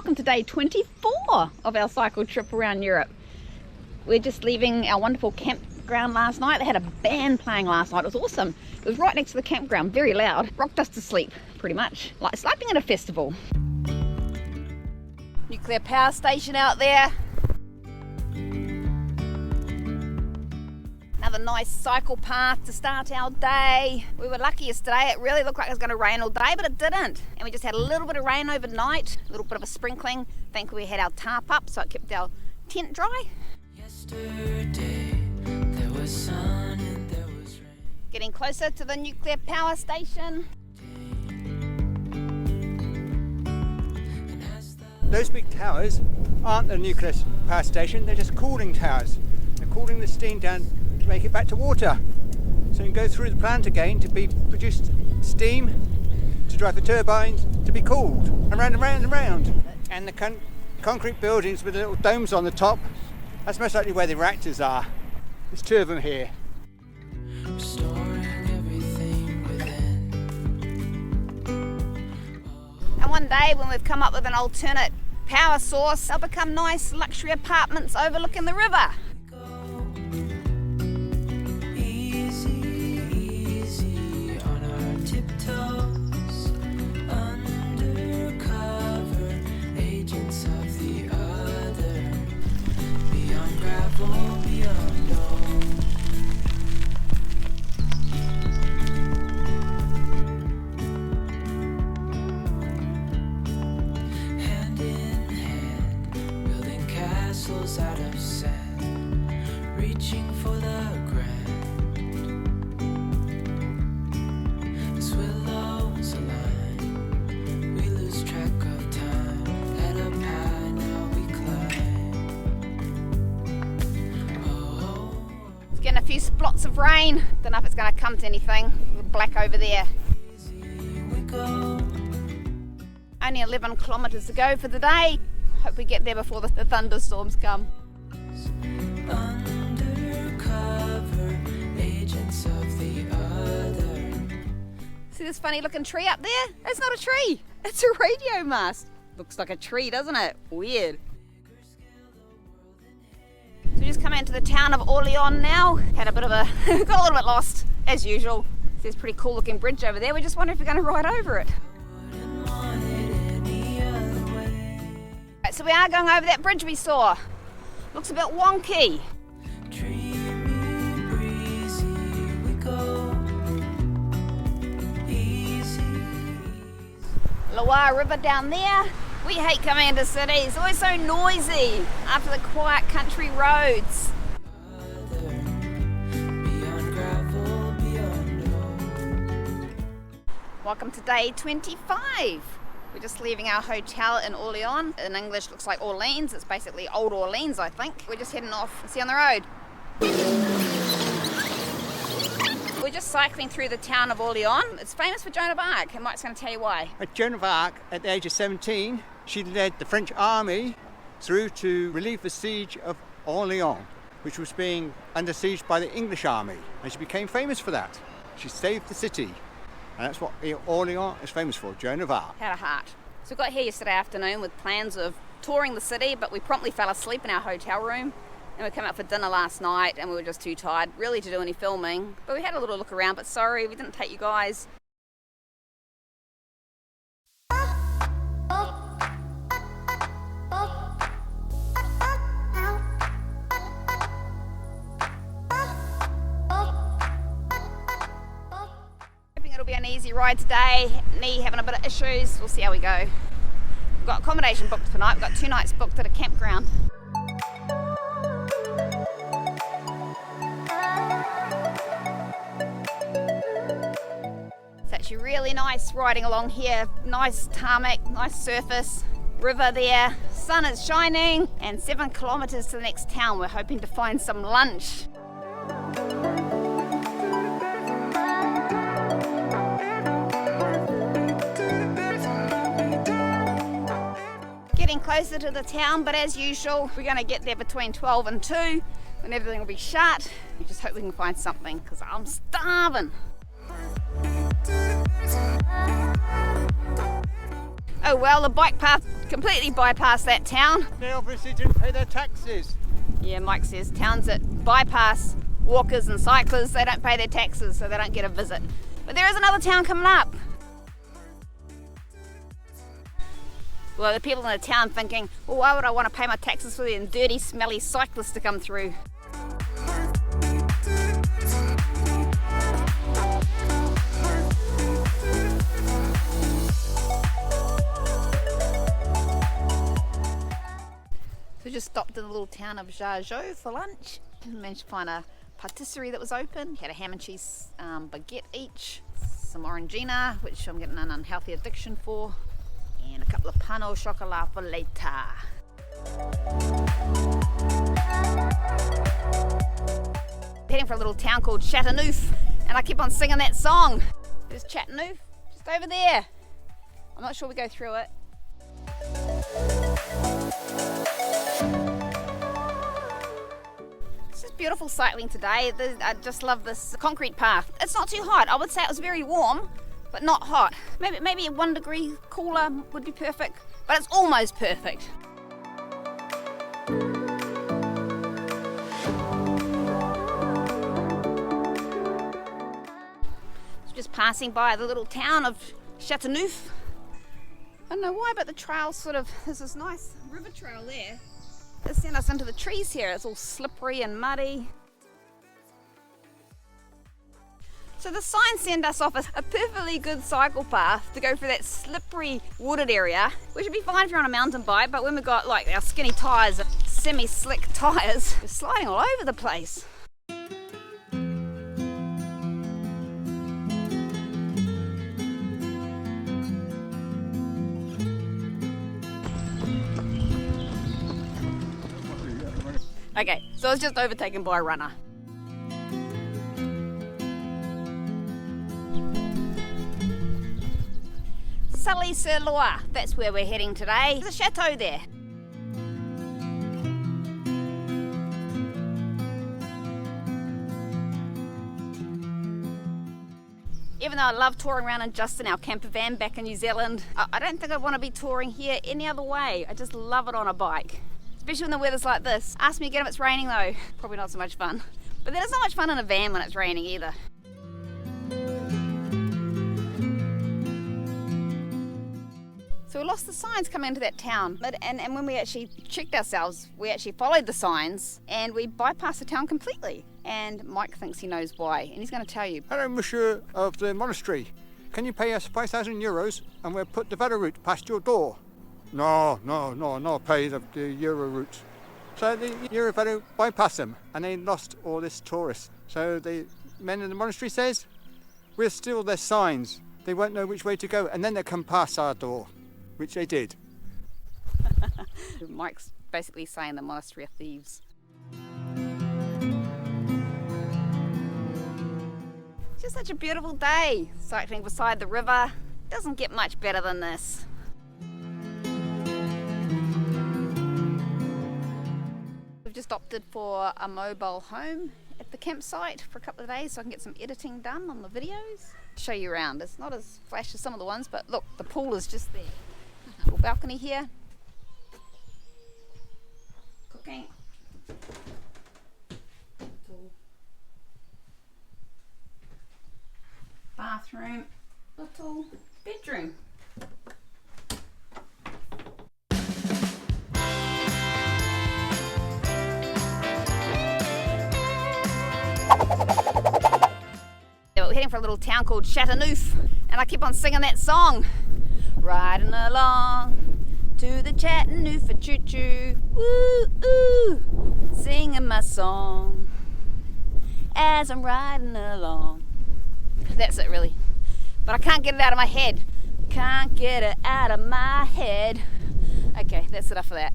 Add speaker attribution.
Speaker 1: welcome to day 24 of our cycle trip around Europe. We're just leaving our wonderful campground last night. They had a band playing last night. It was awesome. It was right next to the campground, very loud. Rocked us to sleep, pretty much. Like sleeping at a festival. Nuclear power station out there. Another nice cycle path to start our day. We were lucky yesterday. It really looked like it was going to rain all day, but it didn't. And we just had a little bit of rain overnight, a little bit of a sprinkling. Thankfully we had our tarp up, so it kept our tent dry. Yesterday, there was sun and there was rain. Getting closer to the nuclear power station.
Speaker 2: Those big towers aren't the nuclear power station, they're just cooling towers. They're cooling the steam down to make it back to water. So you can go through the plant again to be produced steam, to drive the turbines, to be cooled, and round and round and round. And the concrete buildings with the little domes on the top, that's most likely where the reactors are. There's two of them here.
Speaker 1: And one day when we've come up with an alternate power source, they'll become nice luxury apartments overlooking the river.
Speaker 3: Out of sand, reaching for the grand. As willows align, we lose track of time. Head up high, now we climb. Oh.
Speaker 1: It's getting a few splots of rain. Don't know if it's going to come to anything. We're black over there. Only 11 kilometres to go for the day. Hope we get there before the thunderstorms come.
Speaker 3: Undercover agents of the other.
Speaker 1: See this funny looking tree up there? It's not a tree. It's a radio mast. Looks like a tree, doesn't it? Weird. So we just come into the town of Orléans now. Had a bit of a, got a little bit lost as usual. There's a pretty cool looking bridge over there. We just wonder if we're going to ride over it. So we are going over that bridge we saw. Looks a bit wonky.
Speaker 3: Dreamy, breezy, we go. Easy.
Speaker 1: Loire River down there. We hate coming into cities. It's always so noisy after the quiet country roads.
Speaker 3: Beyond gravel, beyond road.
Speaker 1: Welcome to day 25. We're just leaving our hotel in Orléans. In English, looks like Orleans. It's basically Old Orleans, I think. We're just heading off. See you on the road. We're just cycling through the town of Orléans. It's famous for Joan of Arc, and Mike's going to tell you why.
Speaker 2: Joan of Arc, at the age of 17, she led the French army through to relieve the siege of Orléans, which was being under siege by the English army, and she became famous for that. She saved the city. And that's what Orléans is famous for, Joan of Arc.
Speaker 1: Had a heart. So we got here yesterday afternoon with plans of touring the city, but we promptly fell asleep in our hotel room. And we came out for dinner last night and we were just too tired really to do any filming. But we had a little look around, but sorry, we didn't take you guys. It'll be an easy ride today. Knee having a bit of issues. We'll see how we go. We've got accommodation booked for tonight. We've got 2 nights booked at a campground. It's actually really nice riding along here. Nice tarmac, nice surface, river there. Sun is shining, and 7 kilometres to the next town. We're hoping to find some lunch. Getting closer to the town, but as usual, we're going to get there between 12 and 2 when everything will be shut. We just hope we can find something because I'm starving. Oh well, the bike path completely bypassed that town.
Speaker 2: They obviously didn't pay their taxes.
Speaker 1: Yeah, Mike says towns that bypass walkers and cyclists, they don't pay their taxes, so they don't get a visit. But there is another town coming up. Well, the people in the town thinking, well, why would I want to pay my taxes for the dirty, smelly cyclists to come through? So we just stopped in the little town of Jargeau for lunch. Managed to find a patisserie that was open. Had a ham and cheese baguette each, some orangina, which I'm getting an unhealthy addiction for, and a couple of pain au chocolat for later. Heading for a little town called Chateauneuf, and I keep on singing that song. There's Chateauneuf, just over there. I'm not sure we go through it. It's just beautiful cycling today. I just love this concrete path. It's not too hot. I would say it was very warm, but not hot. Maybe 1 degree cooler would be perfect, but it's almost perfect. Just passing by the little town of Chateauneuf. I don't know why, but the trail there's this nice river trail there. It sent us into the trees here. It's all slippery and muddy. So the signs send us off a perfectly good cycle path to go through that slippery wooded area, which would be fine if you're on a mountain bike, but when we've got like our skinny tyres, semi-slick tyres, we're sliding all over the place. Okay, so I was just overtaken by a runner. Sully-sur-Loire, that's where we're heading today. There's a chateau there. Even though I love touring around in Justin, our camper van back in New Zealand, I don't think I'd want to be touring here any other way. I just love it on a bike. Especially when the weather's like this. Ask me again if it's raining though. Probably not so much fun. But then it's not much fun in a van when it's raining either. So we lost the signs coming into that town. And when we actually checked ourselves, we actually followed the signs and we bypassed the town completely. And Mike thinks he knows why, and he's going to tell you.
Speaker 2: Hello, monsieur of the monastery. Can you pay us 5,000 euros and we'll put the Velo route past your door? No, pay the Euro route. So the EuroVelo bypassed them and they lost all this tourists. So the men in the monastery says, we'll steal their signs. They won't know which way to go and then they'll come past our door, which they did.
Speaker 1: Mike's basically saying the monastery are thieves. It's just such a beautiful day, cycling beside the river. Doesn't get much better than this. Just opted for a mobile home at the campsite for a couple of days so I can get some editing done on the videos. Show you around. It's not as flash as some of the ones, but look, the pool is just there. Little balcony here. Cooking. Pool. Bathroom. Little bedroom. We're heading for a little town called Chateauneuf, and I keep on singing that song. Riding along to the Chattanooga choo-choo, woo ooh, singing my song as I'm riding along. That's it really, but I can't get it out of my head. Can't get it out of my head. Okay, that's enough of that.